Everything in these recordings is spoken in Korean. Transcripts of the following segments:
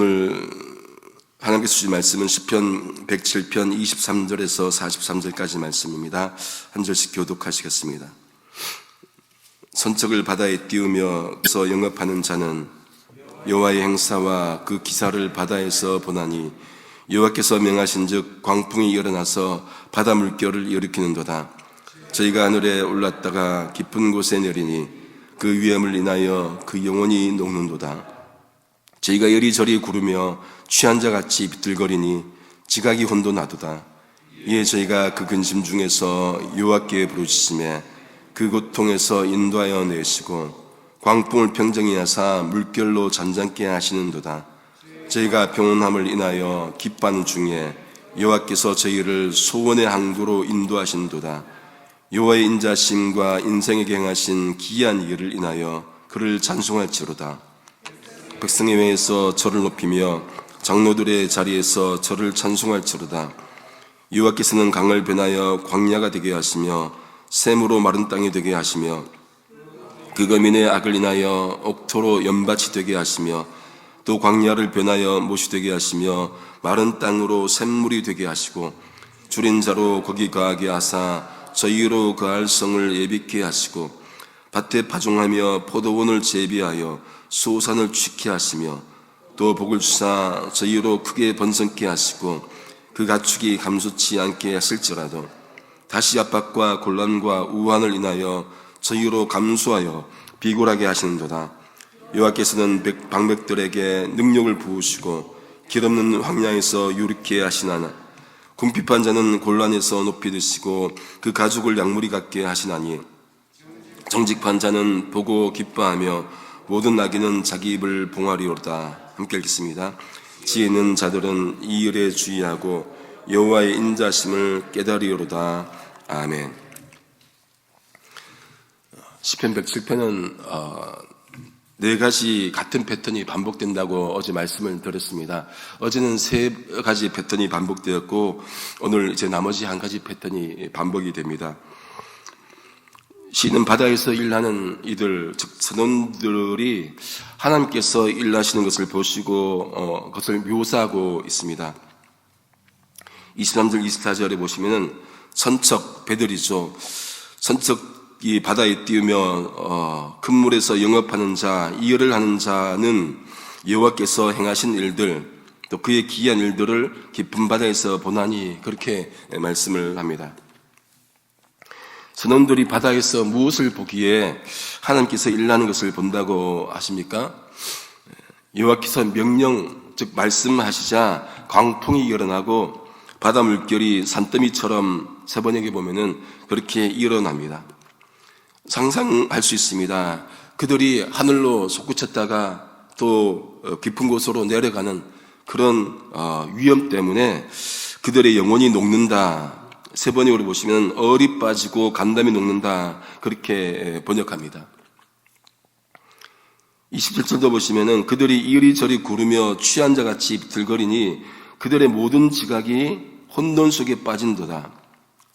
오늘 하나님께서 주신 말씀은 시편 107편 23절에서 43절까지 말씀입니다. 한 절씩 교독하시겠습니다. 선척을 바다에 띄우며서 영업하는 자는 여호와의 행사와 그 기사를 바다에서 보나니 여호와께서 명하신즉 광풍이 일어나서 바다 물결을 일으키는도다. 저희가 하늘에 올랐다가 깊은 곳에 내리니 그 위험을 인하여 그 영혼이 녹는도다. 저희가 이리저리 구르며 취한 자같이 비틀거리니 지각이 혼돈하도다. 이에 저희가 그 근심 중에서 여호와께 부르짖음에 그 고통에서 인도하여 내시고 광풍을 평정히 하사 물결로 잠잠게 하시는도다. 저희가 평온함을 인하여 기뻐하는 중에 여호와께서 저희를 소원의 항구로 인도하신도다. 여호와의 인자심과 인생에게 행하신 기이한 일을 인하여 그를 찬송할지로다. 백성의 회에서 저를 높이며 장로들의 자리에서 저를 찬송할지로다. 여호와께서는 강을 변하여 광야가 되게 하시며 샘으로 마른 땅이 되게 하시며 그 거민의 악을 인하여 옥토로 연밭이 되게 하시며 또 광야를 변하여 못이 되게 하시며 마른 땅으로 샘물이 되게 하시고 줄인 자로 거기 거하게 하사 저희로 거할 성을 예비케 하시고 밭에 파종하며 포도원을 재배하여 소산을 취케 하시며 또 복을 주사 저희로 크게 번성케 하시고 그 가축이 감소치 않게 하실지라도 다시 압박과 곤란과 우환을 인하여 저희로 감수하여 비굴하게 하시는도다. 여호와께서는 방백들에게 능력을 부으시고 길없는 황야에서 유익케 하시나니 궁핍한 자는 곤란에서 높이 드시고 그 가죽을 약물이 같게 하시나니 정직한 자는 보고 기뻐하며 모든 악인은 자기 입을 봉하리로다. 함께 읽겠습니다. 지혜 있는 자들은 이 일에 주의하고 여호와의 인자심을 깨달으리로다. 아멘. 시편 107편은 네 가지 같은 패턴이 반복된다고 어제 말씀을 드렸습니다. 어제는 세 가지 패턴이 반복되었고 오늘 이제 나머지 한 가지 패턴이 반복이 됩니다. 시는 바다에서 일하는 이들, 즉 선원들이 하나님께서 일하시는 것을 보시고 그것을 묘사하고 있습니다. 23절 24절에 보시면은 선척 배들이죠. 선척이 바다에 띄우며 큰 물에서 영업하는 자, 이 일을 하는 자는 여호와께서 행하신 일들, 또 그의 기이한 일들을 깊은 바다에서 보나니, 그렇게 말씀을 합니다. 선원들이 바다에서 무엇을 보기에 하나님께서 일하는 것을 본다고 하십니까? 여호와께서 명령, 즉 말씀하시자 광풍이 일어나고 바다 물결이 산더미처럼 세번역에 보면은 그렇게 일어납니다. 상상할 수 있습니다. 그들이 하늘로 솟구쳤다가 또 깊은 곳으로 내려가는 그런 위험 때문에 그들의 영혼이 녹는다. 세번역으로 보시면 얼이 빠지고 간담이 녹는다. 그렇게 번역합니다. 27절도 보시면은 그들이 이리저리 구르며 취한 자같이 비틀거리니 그들의 모든 지각이 혼돈 속에 빠진도다.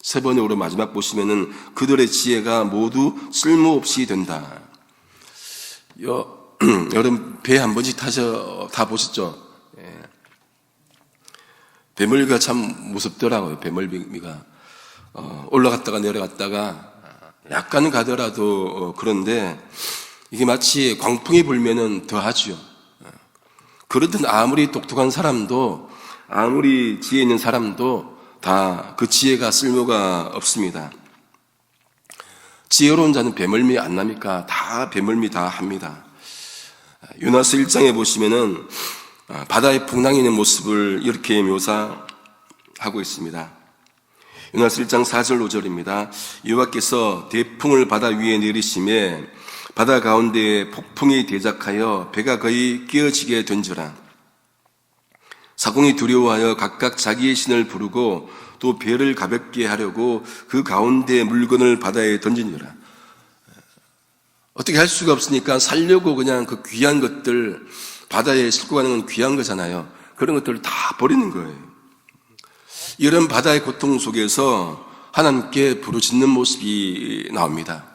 세번역으로 마지막 보시면은 그들의 지혜가 모두 쓸모없이 된다. 여러분 배 한 번씩 다 보셨죠? 예. 배멀미가 참 무섭더라고요. 배멀미가 올라갔다가 내려갔다가 약간은 가더라도 그런데 이게 마치 광풍이 불면은 더 하죠. 그렇든 아무리 똑똑한 사람도 아무리 지혜 있는 사람도 다 그 지혜가 쓸모가 없습니다. 지혜로운 자는 배멀미 안 납니까? 다 배멀미 다 합니다. 요나서 1장에 보시면은 바다에 풍랑이 있는 모습을 이렇게 묘사하고 있습니다. 요나서 1장 4절 5절입니다. 여호와께서 대풍을 바다 위에 내리심에 바다 가운데에 폭풍이 대작하여 배가 거의 끼어지게 된지라. 사공이 두려워하여 각각 자기의 신을 부르고 또 배를 가볍게 하려고 그 가운데 물건을 바다에 던지니라. 어떻게 할 수가 없으니까 살려고 그냥 그 귀한 것들 바다에 싣고 가는 건 귀한 거잖아요. 그런 것들을 다 버리는 거예요. 이런 바다의 고통 속에서 하나님께 부르짖는 모습이 나옵니다.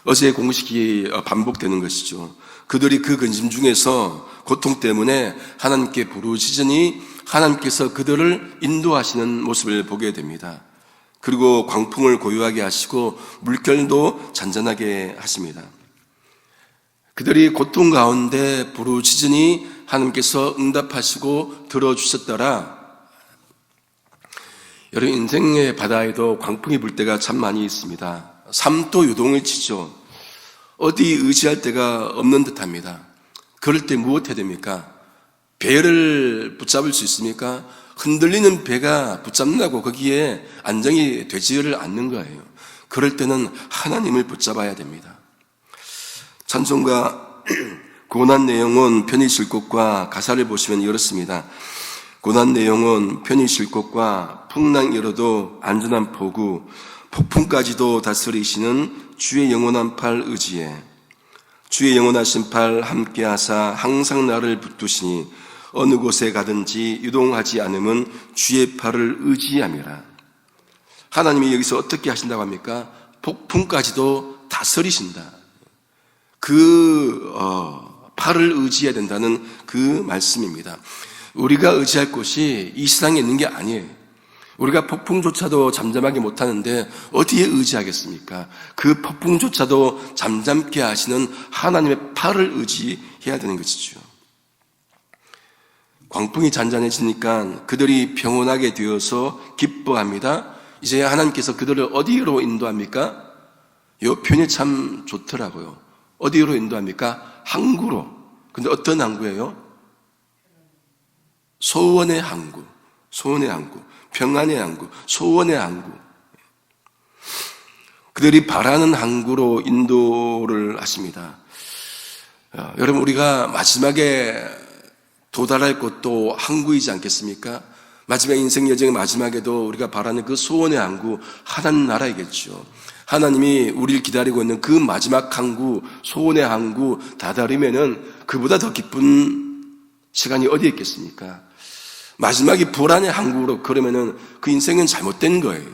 어제의 공식이 반복되는 것이죠. 그들이 그 근심 중에서 고통 때문에 하나님께 부르짖으니 하나님께서 그들을 인도하시는 모습을 보게 됩니다. 그리고 광풍을 고요하게 하시고 물결도 잔잔하게 하십니다. 그들이 고통 가운데 부르짖으니 하나님께서 응답하시고 들어주셨더라. 여러분, 인생의 바다에도 광풍이 불 때가 참 많이 있습니다. 삶도 요동을 치죠. 어디 의지할 데가 없는 듯합니다. 그럴 때 무엇 해야 됩니까? 배를 붙잡을 수 있습니까? 흔들리는 배가 붙잡는다고 거기에 안정이 되지를 않는 거예요. 그럴 때는 하나님을 붙잡아야 됩니다. 찬송가 고난 내용은 편히 쉴 곳과 가사를 보시면 이렇습니다. 고난 내용은 편히 쉴 곳과 풍랑 일어도 안전한 포구, 폭풍까지도 다스리시는 주의 영원한 팔 의지에 주의 영원하신 팔 함께하사 항상 나를 붙드시니 어느 곳에 가든지 유동하지 않음은 주의 팔을 의지함이라. 하나님이 여기서 어떻게 하신다고 합니까? 폭풍까지도 다스리신다. 그 팔을 의지해야 된다는 그 말씀입니다. 우리가 의지할 곳이 이 세상에 있는 게 아니에요. 우리가 폭풍조차도 잠잠하게 못하는데 어디에 의지하겠습니까? 그 폭풍조차도 잠잠케 하시는 하나님의 팔을 의지해야 되는 것이죠. 광풍이 잔잔해지니까 그들이 평온하게 되어서 기뻐합니다. 이제 하나님께서 그들을 어디로 인도합니까? 이 표현이 참 좋더라고요. 어디로 인도합니까? 항구로. 근데 어떤 항구예요? 소원의 항구, 소원의 항구, 평안의 항구, 소원의 항구. 그들이 바라는 항구로 인도를 하십니다. 여러분, 우리가 마지막에 도달할 곳도 항구이지 않겠습니까? 마지막 인생 여정의 마지막에도 우리가 바라는 그 소원의 항구, 하나님 나라이겠죠. 하나님이 우리를 기다리고 있는 그 마지막 항구, 소원의 항구 다다르면은 그보다 더 기쁜 시간이 어디에 있겠습니까? 마지막이 불안의 항구로 그러면은 그 인생은 잘못된 거예요.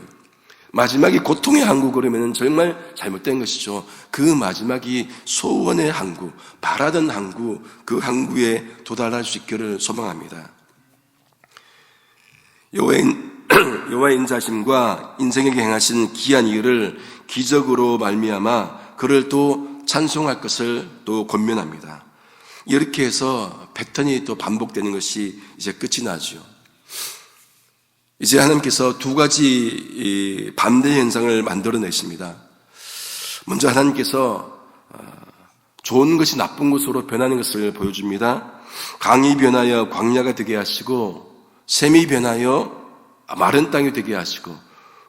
마지막이 고통의 항구 그러면은 정말 잘못된 것이죠. 그 마지막이 소원의 항구, 바라던 항구, 그 항구에 도달할 수 있기를 소망합니다. 여호와의 인자심과 인생에게 행하신 귀한 일을 기적으로 말미암아 그를 또 찬송할 것을 또 권면합니다. 이렇게 해서 패턴이 또 반복되는 것이 이제 끝이 나죠. 이제 하나님께서 두 가지 반대 현상을 만들어내십니다. 먼저 하나님께서 좋은 것이 나쁜 것으로 변하는 것을 보여줍니다. 강이 변하여 광야가 되게 하시고 샘이 변하여 마른 땅이 되게 하시고,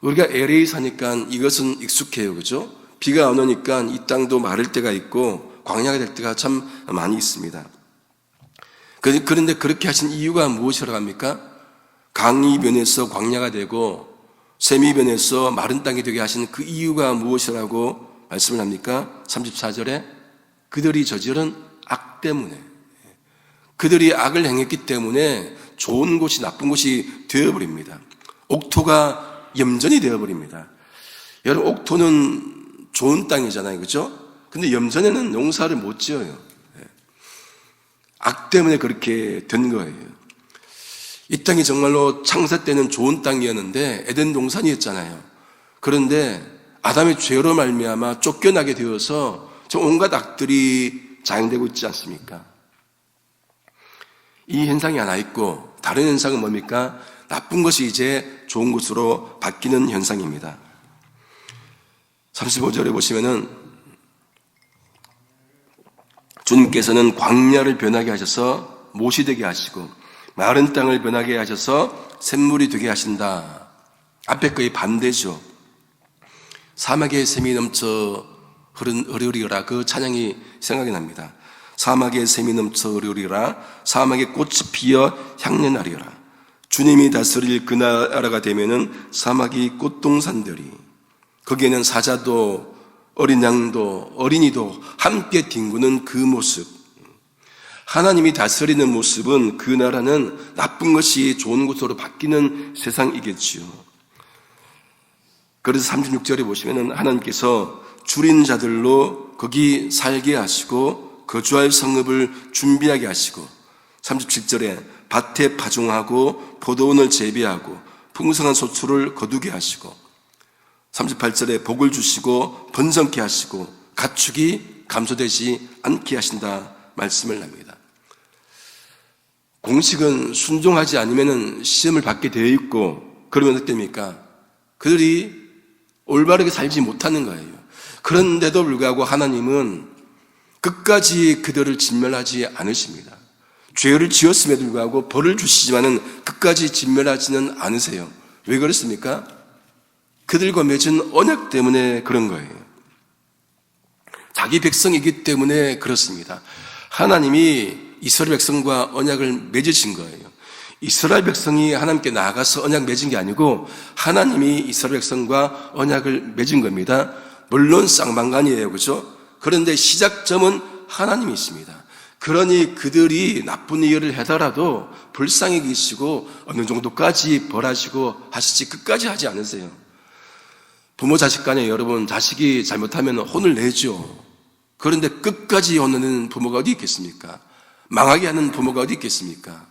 우리가 LA 사니까 이것은 익숙해요. 그죠? 비가 안 오니까 이 땅도 마를 때가 있고 광야가 될 때가 참 많이 있습니다. 그런데 그렇게 하신 이유가 무엇이라고 합니까? 강이 변해서 광야가 되고 샘이 변해서 마른 땅이 되게 하신 그 이유가 무엇이라고 말씀을 합니까? 34절에 그들이 저지른 악 때문에, 그들이 악을 행했기 때문에 좋은 곳이 나쁜 곳이 되어버립니다. 옥토가 염전이 되어버립니다. 여러분, 옥토는 좋은 땅이잖아요. 그죠? 근데 염전에는 농사를 못 지어요. 악 때문에 그렇게 된 거예요. 이 땅이 정말로 창세 때는 좋은 땅이었는데 에덴 동산이었잖아요. 그런데 아담의 죄로 말미암아 쫓겨나게 되어서 온갖 악들이 자행되고 있지 않습니까? 이 현상이 하나 있고, 다른 현상은 뭡니까? 나쁜 것이 이제 좋은 것으로 바뀌는 현상입니다. 35절에 보시면은 주님께서는 광야를 변하게 하셔서 못이 되게 하시고 마른 땅을 변하게 하셔서 샘물이 되게 하신다. 앞에 거의 반대죠. 사막에 샘이 넘쳐 흐르리라, 그 찬양이 생각이 납니다. 사막에 샘이 넘쳐 흐르리라, 사막에 꽃이 피어 향연하리라. 주님이 다스릴 그 나라가 되면은 사막이 꽃동산들이, 거기에는 사자도 어린 양도 어린이도 함께 뒹구는 그 모습, 하나님이 다스리는 모습은 그 나라는 나쁜 것이 좋은 것으로 바뀌는 세상이겠지요. 그래서 36절에 보시면은 하나님께서 줄인 자들로 거기 살게 하시고 거주할 성읍을 준비하게 하시고 37절에 밭에 파종하고 포도원을 재배하고 풍성한 소출을 거두게 하시고 38절에 복을 주시고 번성케 하시고 가축이 감소되지 않게 하신다 말씀을 합니다. 공식은 순종하지 않으면 시험을 받게 되어 있고 그러면 어떻게 됩니까? 그들이 올바르게 살지 못하는 거예요. 그런데도 불구하고 하나님은 끝까지 그들을 진멸하지 않으십니다. 죄를 지었음에도 불구하고 벌을 주시지만은 끝까지 진멸하지는 않으세요. 왜 그렇습니까? 그들과 맺은 언약 때문에 그런 거예요. 자기 백성이기 때문에 그렇습니다. 하나님이 이스라엘 백성과 언약을 맺으신 거예요. 이스라엘 백성이 하나님께 나아가서 언약 맺은 게 아니고 하나님이 이스라엘 백성과 언약을 맺은 겁니다. 물론 쌍방간이에요. 그렇죠? 그런데 시작점은 하나님이십니다. 그러니 그들이 나쁜 일을 하더라도 불쌍히 계시고 어느 정도까지 벌하시고 하시지 끝까지 하지 않으세요. 부모 자식 간에 여러분 자식이 잘못하면 혼을 내죠. 그런데 끝까지 혼내는 부모가 어디 있겠습니까? 망하게 하는 부모가 어디 있겠습니까?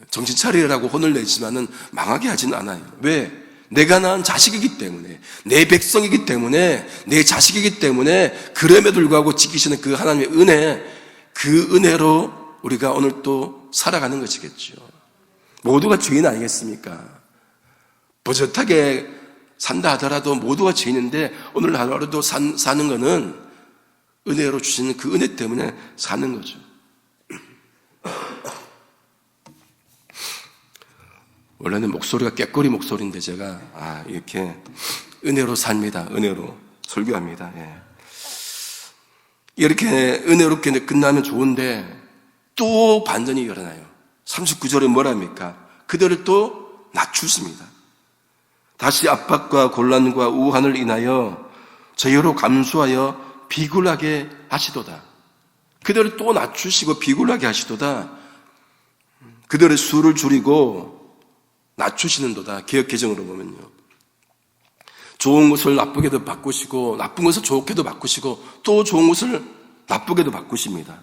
정신 차리라고 혼을 내지만은 망하게 하지는 않아요. 왜? 내가 낳은 자식이기 때문에, 내 백성이기 때문에, 내 자식이기 때문에 그럼에도 불구하고 지키시는 그 하나님의 은혜, 그 은혜로 우리가 오늘 또 살아가는 것이겠죠. 모두가 죄인 아니겠습니까? 버젓하게 산다 하더라도 모두가 죄인인데 오늘 하루도 사는 것은 은혜로 주시는 그 은혜 때문에 사는 거죠. 원래는 목소리가 꾀꼬리 목소리인데 제가 이렇게 은혜로 삽니다. 은혜로 설교합니다. 예. 이렇게 은혜롭게 끝나면 좋은데 또 반전이 일어나요. 39절에 뭐랍니까? 그들을 또 낮추십니다. 다시 압박과 곤란과 우한을 인하여 저희로 감수하여 비굴하게 하시도다. 그들을 또 낮추시고 비굴하게 하시도다. 그들의 수를 줄이고 낮추시는도다. 개역개정으로 보면요. 좋은 것을 나쁘게도 바꾸시고 나쁜 것을 좋게도 바꾸시고 또 좋은 것을 나쁘게도 바꾸십니다.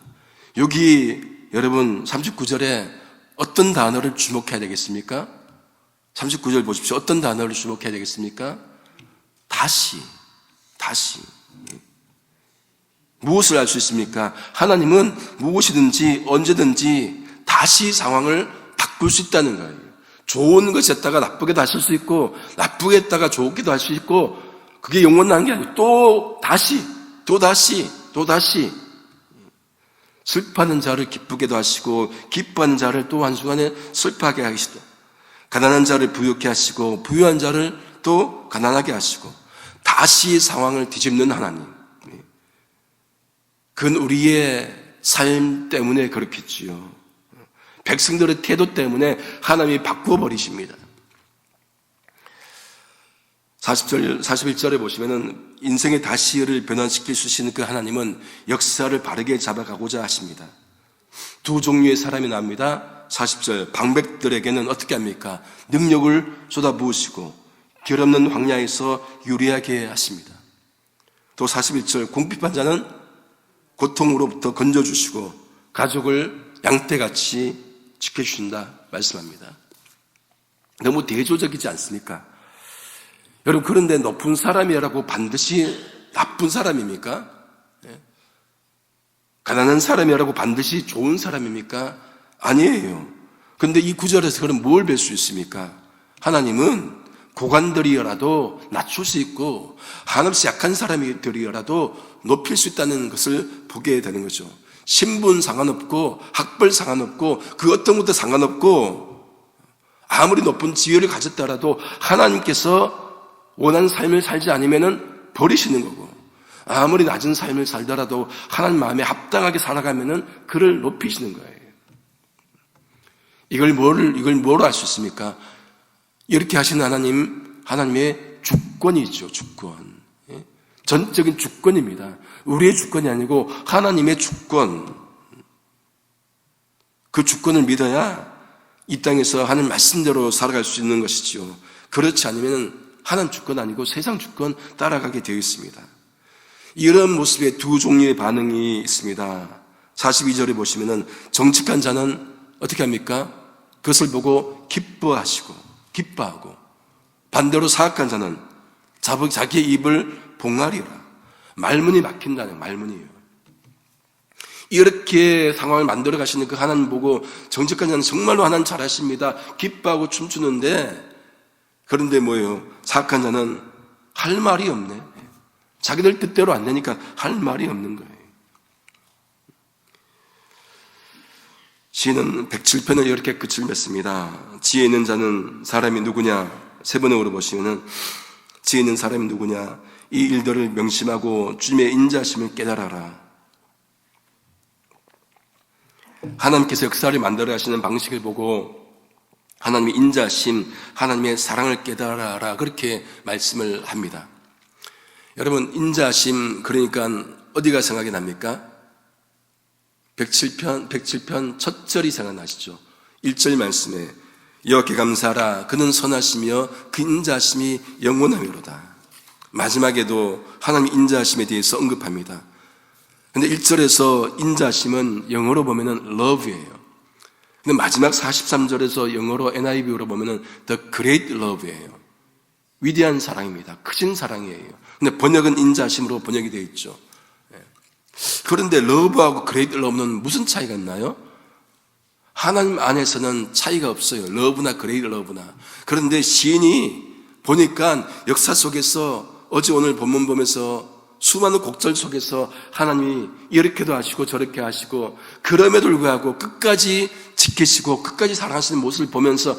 여기 여러분 39절에 어떤 단어를 주목해야 되겠습니까? 39절 보십시오. 어떤 단어를 주목해야 되겠습니까? 다시. 무엇을 알 수 있습니까? 하나님은 무엇이든지 언제든지 다시 상황을 바꿀 수 있다는 거예요. 좋은 것이 했다가 나쁘게도 하실 수 있고 나쁘게 했다가 좋게도 할 수 있고 그게 영원한 게 아니고 또 다시 슬퍼하는 자를 기쁘게도 하시고 기뻐하는 자를 또 한순간에 슬퍼하게 하시다. 가난한 자를 부유케 하시고 부유한 자를 또 가난하게 하시고 다시 상황을 뒤집는 하나님. 그건 우리의 삶 때문에 그렇겠지요. 백성들의 태도 때문에 하나님이 바꾸어 버리십니다. 41절에 보시면은 인생의 다시를 변환시킬 수 있는 그 하나님은 역사를 바르게 잡아가고자 하십니다. 두 종류의 사람이 나옵니다. 40절 방백들에게는 어떻게 합니까? 능력을 쏟아부으시고 결 없는 황야에서 유리하게 하십니다. 또 41절 궁핍한 자는 고통으로부터 건져주시고 가족을 양떼같이 지켜주신다 말씀합니다. 너무 대조적이지 않습니까? 여러분 그런데 높은 사람이라고 반드시 나쁜 사람입니까? 가난한 사람이라고 반드시 좋은 사람입니까? 아니에요. 그런데 이 구절에서 그럼 뭘 뵐 수 있습니까? 하나님은 고관들이여라도 낮출 수 있고 한없이 약한 사람들이여라도 높일 수 있다는 것을 보게 되는 거죠. 신분 상관없고 학벌 상관없고 그 어떤 것도 상관없고 아무리 높은 지위를 가졌더라도 하나님께서 원하는 삶을 살지 않으면 버리시는 거고 아무리 낮은 삶을 살더라도 하나님 마음에 합당하게 살아가면 그를 높이시는 거예요. 이걸 뭐로 알 수 있습니까? 이렇게 하신 하나님의 주권이죠. 주권. 전적인 주권입니다. 우리의 주권이 아니고 하나님의 주권. 그 주권을 믿어야 이 땅에서 하는 말씀대로 살아갈 수 있는 것이죠. 그렇지 않으면 하나님 주권 아니고 세상 주권 따라가게 되어 있습니다. 이런 모습의 두 종류의 반응이 있습니다. 42절에 보시면은 정직한 자는 어떻게 합니까? 그것을 보고 기뻐하고 반대로 사악한 자는 자기의 입을 봉하리라. 말문이 막힌다는 말문이에요. 이렇게 상황을 만들어 가시는 그 하나님 보고 정직한 자는 정말로 하나님 잘하십니다. 기뻐하고 춤추는데, 그런데 뭐예요? 사악한 자는 할 말이 없네. 자기들 뜻대로 안 되니까 할 말이 없는 거예요. 시인은 107편을 이렇게 끝을 맺습니다. 지혜 있는 자는 사람이 누구냐? 세 번에 물어보시면은 지혜 있는 사람이 누구냐? 이 일들을 명심하고 주님의 인자하심을 깨달아라. 하나님께서 역사를 만들어 가시는 방식을 보고 하나님의 인자심, 하나님의 사랑을 깨달아라, 그렇게 말씀을 합니다. 여러분, 인자심, 그러니까 어디가 생각이 납니까? 107편 첫 절이 생각나시죠? 1절 말씀에 여호와께 감사하라, 그는 선하시며 그 인자심이 영원하미로다. 마지막에도 하나님의 인자심에 대해서 언급합니다. 근데 1절에서 인자심은 영어로 보면은 love예요. 근데 마지막 43절에서 영어로 NIV로 보면은 the great love예요. 위대한 사랑입니다. 크신 사랑이에요. 근데 번역은 인자심으로 번역이 되어 있죠. 그런데 love하고 great love는 무슨 차이가 있나요? 하나님 안에서는 차이가 없어요. love나 great love나. 그런데 시인이 보니까 역사 속에서 어제 오늘 본문 보면서 수많은 곡절 속에서 하나님이 이렇게도 하시고 저렇게 하시고 그럼에도 불구하고 끝까지 지키시고 끝까지 사랑하시는 모습을 보면서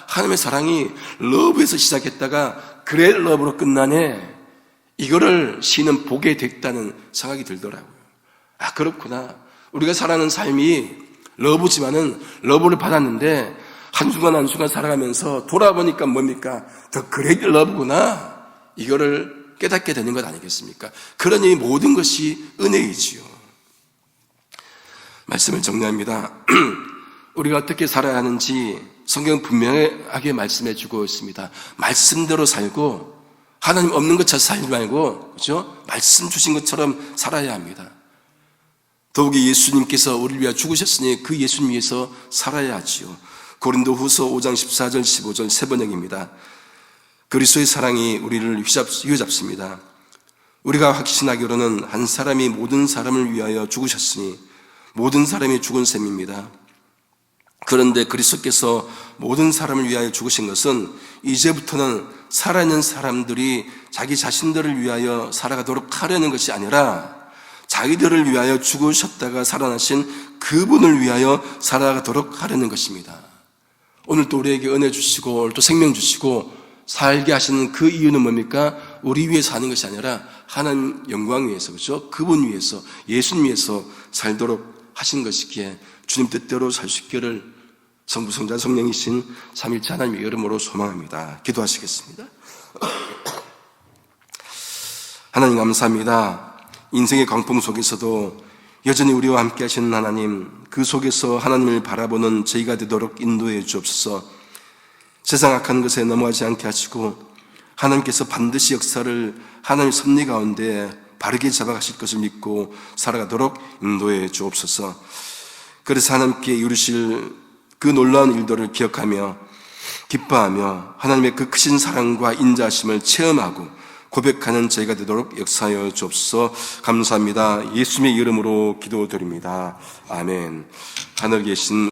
하나님의 사랑이 러브에서 시작했다가 그레이트 러브로 끝나네, 이거를 시인은 보게 됐다는 생각이 들더라고요. 그렇구나. 우리가 살아가는 삶이 러브지만은 러브를 받았는데 한순간 살아가면서 돌아보니까 뭡니까? 더 그레이트 러브구나. 이거를 깨닫게 되는 것 아니겠습니까? 그러니 모든 것이 은혜이지요. 말씀을 정리합니다. 우리가 어떻게 살아야 하는지 성경은 분명하게 말씀해 주고 있습니다. 말씀대로 살고 하나님 없는 것처럼 살지 말고, 그렇죠? 말씀 주신 것처럼 살아야 합니다. 더욱이 예수님께서 우리를 위하여 죽으셨으니 그 예수님 위해서 살아야 하지요. 고린도후서 5장 14절 15절 세 번역입니다. 그리스도의 사랑이 우리를 휘잡습니다. 우리가 확신하기로는 한 사람이 모든 사람을 위하여 죽으셨으니 모든 사람이 죽은 셈입니다. 그런데 그리스도께서 모든 사람을 위하여 죽으신 것은 이제부터는 살아있는 사람들이 자기 자신들을 위하여 살아가도록 하려는 것이 아니라 자기들을 위하여 죽으셨다가 살아나신 그분을 위하여 살아가도록 하려는 것입니다. 오늘 또 우리에게 은혜 주시고 오늘 또 생명 주시고 살게 하시는 그 이유는 뭡니까? 우리 위해 사는 것이 아니라 하나님 영광 위해서, 그렇죠? 그분 위해서, 예수님 위해서 살도록 하신 것이기에 주님 뜻대로 살 수 있기를 성부, 성자, 성령이신 삼위일체 하나님의 이름으로 소망합니다. 기도하시겠습니다. 하나님 감사합니다. 인생의 광풍 속에서도 여전히 우리와 함께 하시는 하나님, 그 속에서 하나님을 바라보는 저희가 되도록 인도해 주옵소서. 세상 악한 것에 넘어가지 않게 하시고 하나님께서 반드시 역사를 하나님의 섭리 가운데 바르게 잡아가실 것을 믿고 살아가도록 인도해 주옵소서. 그래서 하나님께 이루실 그 놀라운 일들을 기억하며 기뻐하며 하나님의 그 크신 사랑과 인자하심을 체험하고 고백하는 저희가 되도록 역사하여 주옵소서. 감사합니다. 예수님의 이름으로 기도드립니다. 아멘. 하늘에 계신